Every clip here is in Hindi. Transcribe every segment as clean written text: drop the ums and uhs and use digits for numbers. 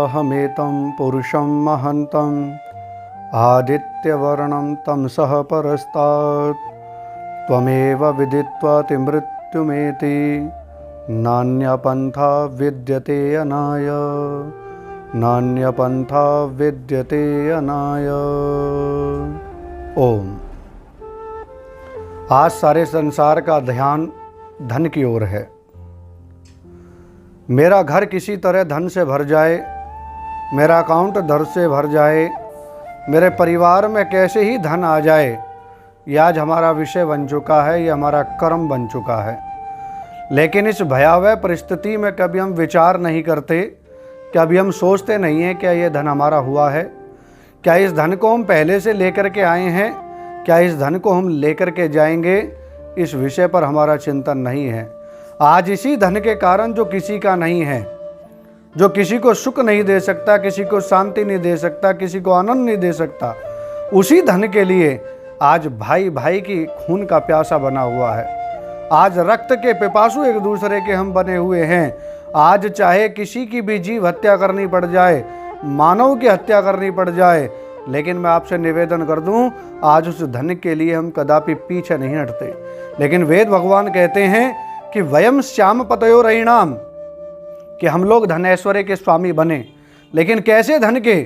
हमेतं पुरुषं महन्तम् आदित्यवर्णं तमसः परस्तात् त्वमेव विदित्वाति मृत्युमेति नान्यपन्था विद्यते अनाय नान्यपन्था विद्यते अनाय। ओम। आज सारे संसार का ध्यान धन की ओर है। मेरा घर किसी तरह धन से भर जाए, मेरा अकाउंट धन से भर जाए, मेरे परिवार में कैसे ही धन आ जाए, यह आज हमारा विषय बन चुका है, यह हमारा कर्म बन चुका है। लेकिन इस भयावह परिस्थिति में कभी हम विचार नहीं करते, कभी हम सोचते नहीं हैं क्या यह धन हमारा हुआ है, क्या इस धन को हम पहले से लेकर के आए हैं, क्या इस धन को हम लेकर के जाएंगे। इस विषय पर हमारा चिंतन नहीं है। आज इसी धन के कारण जो किसी का नहीं है, जो किसी को सुख नहीं दे सकता, किसी को शांति नहीं दे सकता, किसी को आनंद नहीं दे सकता, उसी धन के लिए आज भाई भाई की खून का प्यासा बना हुआ है। आज रक्त के पिपासु एक दूसरे के हम बने हुए हैं। आज चाहे किसी की भी जीव हत्या करनी पड़ जाए, मानव की हत्या करनी पड़ जाए, लेकिन मैं आपसे निवेदन कर दूं, आज उस धन के लिए हम कदापि पीछे नहीं हटते। लेकिन वेद भगवान कहते हैं कि वयम श्याम पतयो रहीणाम, कि हम लोग धन ऐश्वर्य के स्वामी बने। लेकिन कैसे धन के?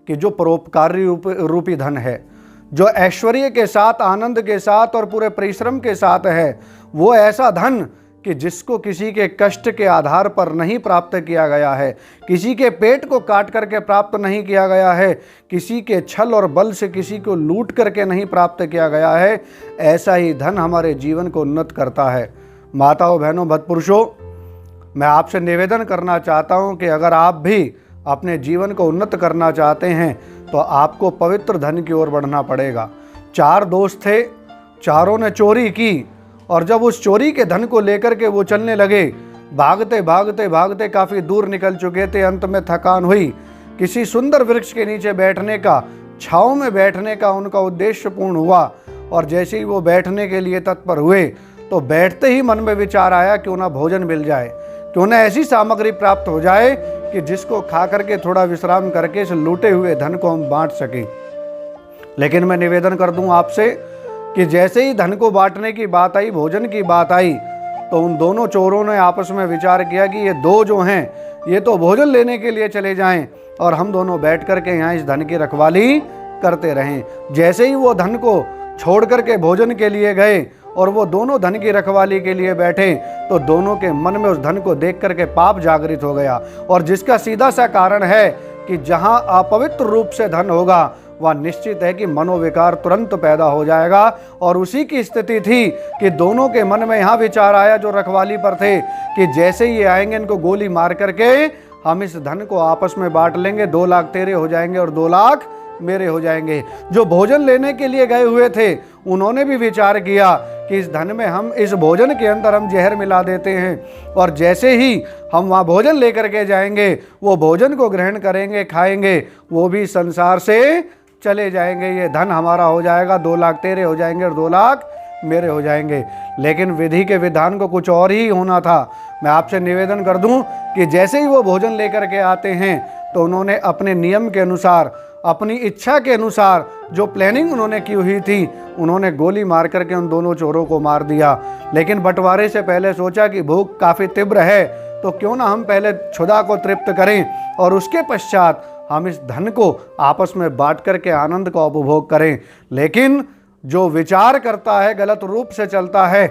कि जो परोपकारी रूपी धन है, जो ऐश्वर्य के साथ, आनंद के साथ और पूरे परिश्रम के साथ है, वो ऐसा धन कि जिसको किसी के कष्ट के आधार पर नहीं प्राप्त किया गया है, किसी के पेट को काट करके प्राप्त नहीं किया गया है, किसी के छल और बल से किसी को लूट करके नहीं प्राप्त किया गया है, ऐसा ही धन हमारे जीवन को उन्नत करता है। माताओं, बहनों, भक्तपुरुषों, मैं आपसे निवेदन करना चाहता हूं कि अगर आप भी अपने जीवन को उन्नत करना चाहते हैं तो आपको पवित्र धन की ओर बढ़ना पड़ेगा। 4 दोस्त थे, चारों ने चोरी की, और जब उस चोरी के धन को लेकर के वो चलने लगे, भागते भागते भागते काफ़ी दूर निकल चुके थे। अंत में थकान हुई, किसी सुंदर वृक्ष के नीचे बैठने का, छाँव में बैठने का उनका उद्देश्य पूर्ण हुआ। और जैसे ही वो बैठने के लिए तत्पर हुए तो बैठते ही मन में विचार आया क्यों ना भोजन मिल जाए, क्यों ना ऐसी सामग्री प्राप्त हो जाए कि जिसको खा करके थोड़ा विश्राम करके इस लूटे हुए धन को हम बांट सकें। लेकिन मैं निवेदन कर दूं आपसे कि जैसे ही धन को बांटने की बात आई, भोजन की बात आई, तो उन दोनों चोरों ने आपस में विचार किया कि ये दो जो हैं ये तो भोजन लेने के लिए चले जाएं और हम दोनों बैठ करके यहाँ इस धन की रखवाली करते रहें। जैसे ही वो धन को छोड़ करके भोजन के लिए गए और वो दोनों धन की रखवाली के लिए बैठे, तो दोनों के मन में उस धन को देख करके पाप जागृत हो गया। और जिसका सीधा सा कारण है कि जहाँ अपवित्र रूप से धन होगा वह निश्चित है कि मनोविकार तुरंत पैदा हो जाएगा। और उसी की स्थिति थी कि दोनों के मन में यहाँ विचार आया जो रखवाली पर थे कि जैसे ही आएंगे इनको गोली मार करके हम इस धन को आपस में बांट लेंगे, 2 लाख तेरे हो जाएंगे और 2 लाख मेरे हो जाएंगे। जो भोजन लेने के लिए गए हुए थे उन्होंने भी विचार किया कि इस धन में हम, इस भोजन के अंदर हम जहर मिला देते हैं, और जैसे ही हम वहाँ भोजन लेकर के जाएंगे वो भोजन को ग्रहण करेंगे, खाएंगे, वो भी संसार से चले जाएंगे। ये धन हमारा हो जाएगा, 2 लाख तेरे हो जाएंगे और 2 लाख मेरे हो जाएंगे। लेकिन विधि के विधान को कुछ और ही होना था। मैं आपसे निवेदन कर दूं कि जैसे ही वो भोजन लेकर के आते हैं तो उन्होंने अपने नियम के अनुसार, अपनी इच्छा के अनुसार जो प्लानिंग उन्होंने की हुई थी, उन्होंने गोली मार करके उन दोनों चोरों को मार दिया। लेकिन बंटवारे से पहले सोचा कि भूख काफ़ी तीव्र है तो क्यों ना हम पहले क्षुधा को तृप्त करें और उसके पश्चात हम इस धन को आपस में बांट करके आनंद का उपभोग करें। लेकिन जो विचार करता है, गलत रूप से चलता है,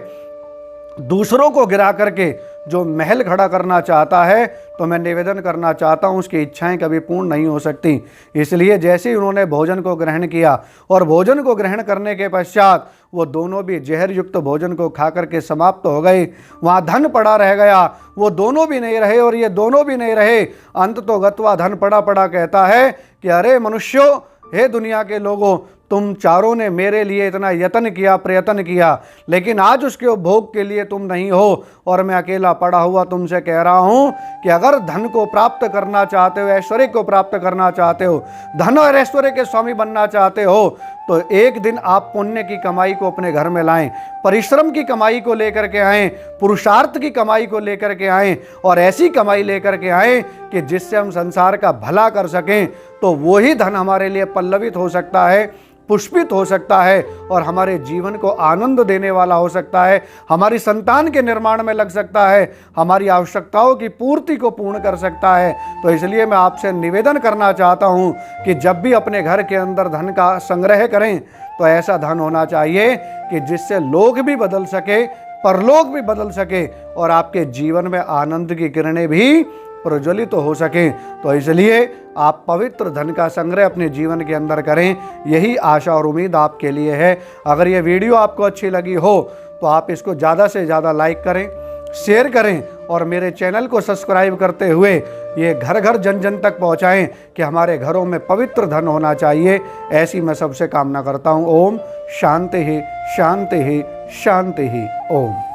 दूसरों को गिरा करके जो महल खड़ा करना चाहता है, तो मैं निवेदन करना चाहता हूं उसकी इच्छाएं कभी पूर्ण नहीं हो सकती। इसलिए जैसे ही उन्होंने भोजन को ग्रहण किया और भोजन को ग्रहण करने के पश्चात वो दोनों भी जहर युक्त भोजन को खा करके समाप्त हो गए। वहाँ धन पड़ा रह गया, वो दोनों भी नहीं रहे और ये दोनों भी नहीं रहे। अंत तो गत्वा धन पड़ा पड़ा कहता है कि अरे मनुष्यों, हे दुनिया के लोगों, तुम चारों ने मेरे लिए इतना यत्न किया, प्रयत्न किया, लेकिन आज उसके उपभोग के लिए तुम नहीं हो और मैं अकेला पड़ा हुआ तुमसे कह रहा हूं कि अगर धन को प्राप्त करना चाहते हो, ऐश्वर्य को प्राप्त करना चाहते हो, धन और ऐश्वर्य के स्वामी बनना चाहते हो, तो एक दिन आप पुण्य की कमाई को अपने घर में लाएं, परिश्रम की कमाई को लेकर के आएं, पुरुषार्थ की कमाई को लेकर के आएं और ऐसी कमाई लेकर के आएं कि जिससे हम संसार का भला कर सकें। तो वही धन हमारे लिए पल्लवित हो सकता है, पुष्पित हो सकता है और हमारे जीवन को आनंद देने वाला हो सकता है, हमारी संतान के निर्माण में लग सकता है, हमारी आवश्यकताओं की पूर्ति को पूर्ण कर सकता है। तो इसलिए मैं आपसे निवेदन करना चाहता हूं कि जब भी अपने घर के अंदर धन का संग्रह करें तो ऐसा धन होना चाहिए कि जिससे लोग भी बदल सके, परलोक भी बदल सके और आपके जीवन में आनंद की किरणें भी प्रज्वलित तो हो सकें। तो इसलिए आप पवित्र धन का संग्रह अपने जीवन के अंदर करें, यही आशा और उम्मीद आपके लिए है। अगर ये वीडियो आपको अच्छी लगी हो तो आप इसको ज़्यादा से ज़्यादा लाइक करें, शेयर करें और मेरे चैनल को सब्सक्राइब करते हुए ये घर घर जन जन तक पहुँचाएँ कि हमारे घरों में पवित्र धन होना चाहिए। ऐसी मैं सबसे कामना करता हूँ। ओम शांति ही शांति ही शांति ही। ओम।